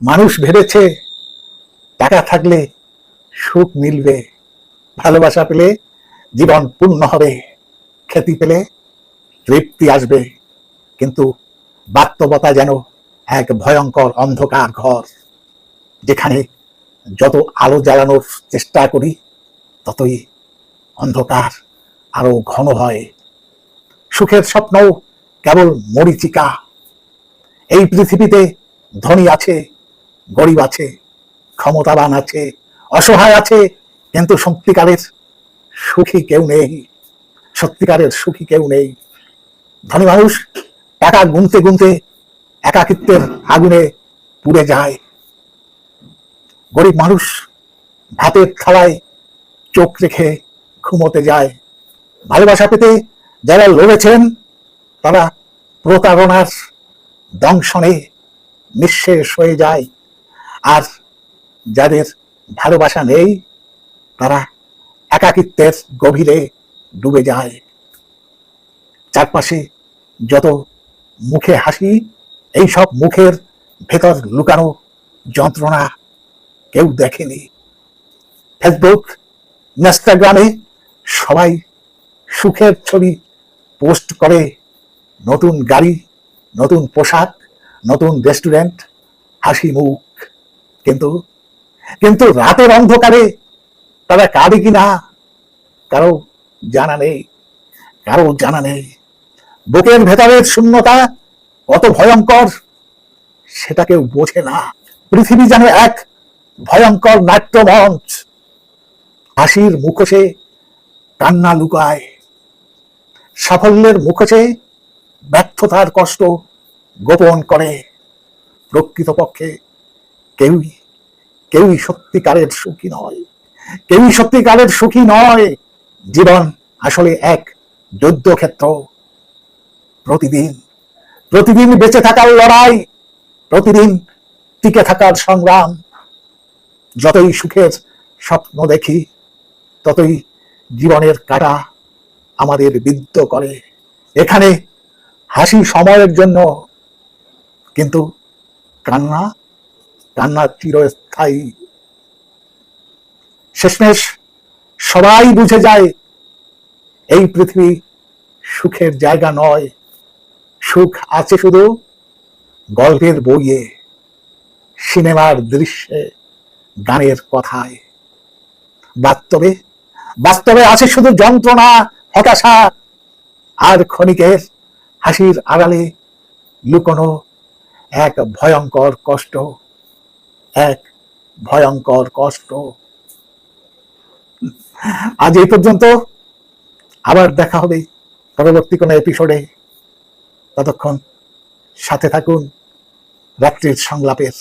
মানুষ ভেবেছে টাকা থাকলে সুখ মিলবে, ভালোবাসা পেলে জীবন পূর্ণ হবে, খ্যাতি পেলে তৃপ্তি আসবে। কিন্তু বাস্তবতা যেন এক ভয়ঙ্কর অন্ধকার ঘর, যেখানে যত আলো জ্বালানোর চেষ্টা করি ততই অন্ধকার আরো ঘন হয়। সুখের স্বপ্ন কেবল মরীচিকা। এই পৃথিবীতে ধনী আছে, গরিব আছে, ক্ষমতাবান আছে, অসহায় আছে, কিন্তু সত্যিকারের সুখী কেউ নেই। সত্যিকারের সুখী কেউ নেই। ধনী মানুষ টাকা গুনতে গুনতে একাকিত্বের আগুনে পুড়ে যায়। গরিব মানুষ ভাতের থালায় চোখ রেখে ঘুমোতে যায়। ভালোবাসা পেতে যারা লড়েছেন তারা প্রতারণার দংশনে নিঃশেষ হয়ে যায়, আর যাদের ভালোবাসা নেই তারা একাকিত্বের গভীরে ডুবে যায়। চারপাশে যত মুখে হাসি, এই সব মুখের ভেতর লুকানো যন্ত্রণা কেউ দেখেনি। ফেসবুক, ইনস্টাগ্রামে সবাই সুখের ছবি পোস্ট করে, নতুন গাড়ি, নতুন পোশাক, নতুন রেস্টুরেন্ট, হাসি মুখ। কিন্তু কিন্তু রাতের অন্ধকারে তারা কাঁদে কিনা কারো জানা নেই, কারো জানা নেই। বুকের ভেতরের শূন্যতা কত ভয়ঙ্কর সেটা কেউ বোঝে না। পৃথিবী যেন এক ভয়ঙ্কর নাট্যমঞ্চ। হাসির মুখোশে কান্না লুকায়, সাফল্যের মুখোশে ব্যর্থতার কষ্ট গোপন করে। প্রকৃতপক্ষে কেউই কেউই সত্যিকারের সুখী নয়, কেউই সত্যিকারের সুখী নয়। জীবন আসলে এক যুদ্ধক্ষেত্র। প্রতিদিন প্রতিদিন বেঁচে থাকার লড়াই, প্রতিদিন টিকে থাকার সংগ্রাম। যতই সুখের স্বপ্ন দেখি ততই জীবনের কাঁটা আমাদের বিদ্ধ করে। এখানে হাসি সময়ের জন্য, কিন্তু কান্না কান্না চিরস্থায়ী। শেষমেশ সবাই বুঝে যায় এই পৃথিবী সুখের জায়গা নয়। সুখ আছে শুধু গল্পের বইয়ে, সিনেমার দৃশ্যে, গানের কথায়। বাস্তবে বাস্তবে আছে শুধু যন্ত্রণা, হতাশা, আর ক্ষণিকের হাসির আড়ালে লুকোনো এক ভয়ঙ্কর কষ্ট, এক ভয়ঙ্কর কষ্ট। আজ এই পর্যন্ত, আবার দেখা হবে পরবর্তী কোনো এপিসোডে। ততক্ষণ সাথে থাকুন রাত্রির সংলাপের।